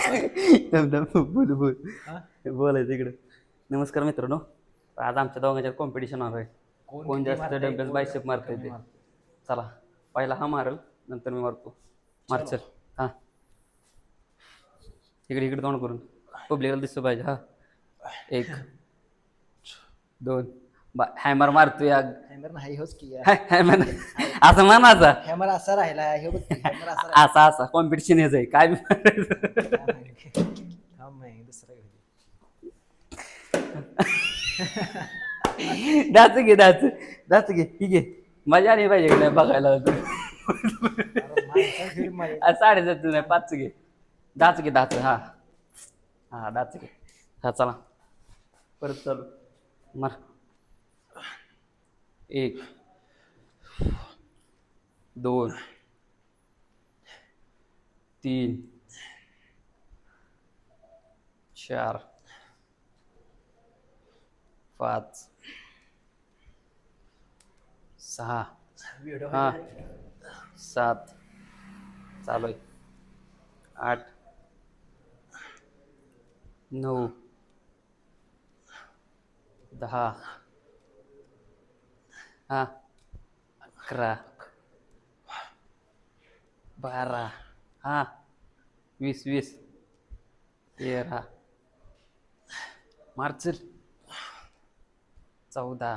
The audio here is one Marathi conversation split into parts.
बोल बोल बोलायचं इकडं. नमस्कार मित्रांनो, आज आमच्या दोघांच्यात कॉम्पिटिशन होणार आहे. कोण जास्त डंबेल्स बायसेप मारता येते. चला, पहिला हा मारल, नंतर मी मारतो. मार चल. हा, इकडे इकडे तोंड करून पब्लिकला दिसतो पाहिजे. हा, 1 2 हॅमर मारतो या. हॅमर नाही होच की हॅमर असं म्हणायचा. हॅमर असा राहिला हे बघ हॅमर असा असा असा कॉम्पिटिशन यायचं आहे काय बी थांब नाही दुसरा घेऊ दाच घे ही घे. मजा नाही पाहिजे नाही बघायला. साडेसात नाही 5 घे. दाच घे दाच. हा हा दाच घे. हा चला परत चालू मार. 1 2 3 4 5 6 हा 7 चालू आहे. 8 9 10 हा 11 12 हा 20 13 मार्च 14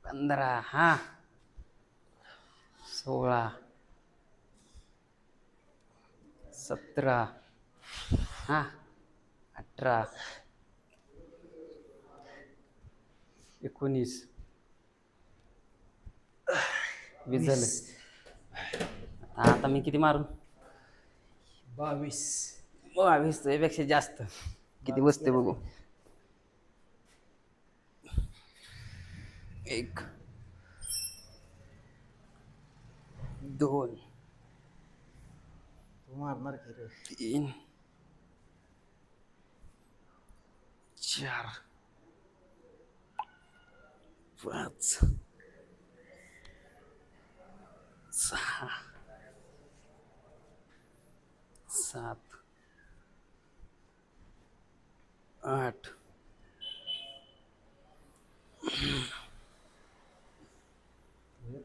15 हा 16 17 हा 18 19 20 झालं. आता मी किती मारू? 22 यापेक्षा जास्त. किती बसते बघू. 1 2 तू मारणार की रे 3 4 5 6 7 8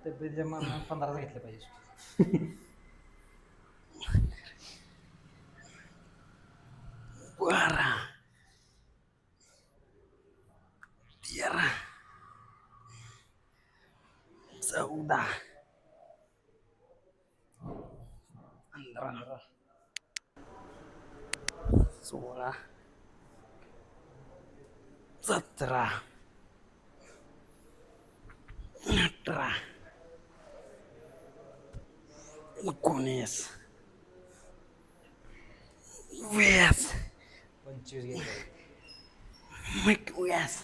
तब्येत जमा 15 घेतलं पाहिजे. 12 13 14 15 16 17 18 19 20 25 घेतलं 21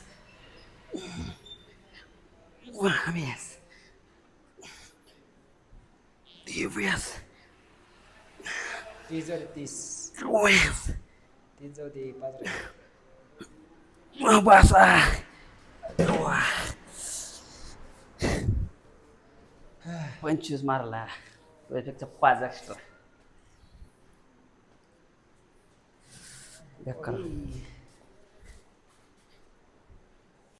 22 23 30 झाले 30 जाऊ दे 5 basa 25 मारला. त्यापेक्षा 5 एक्स्ट्रा.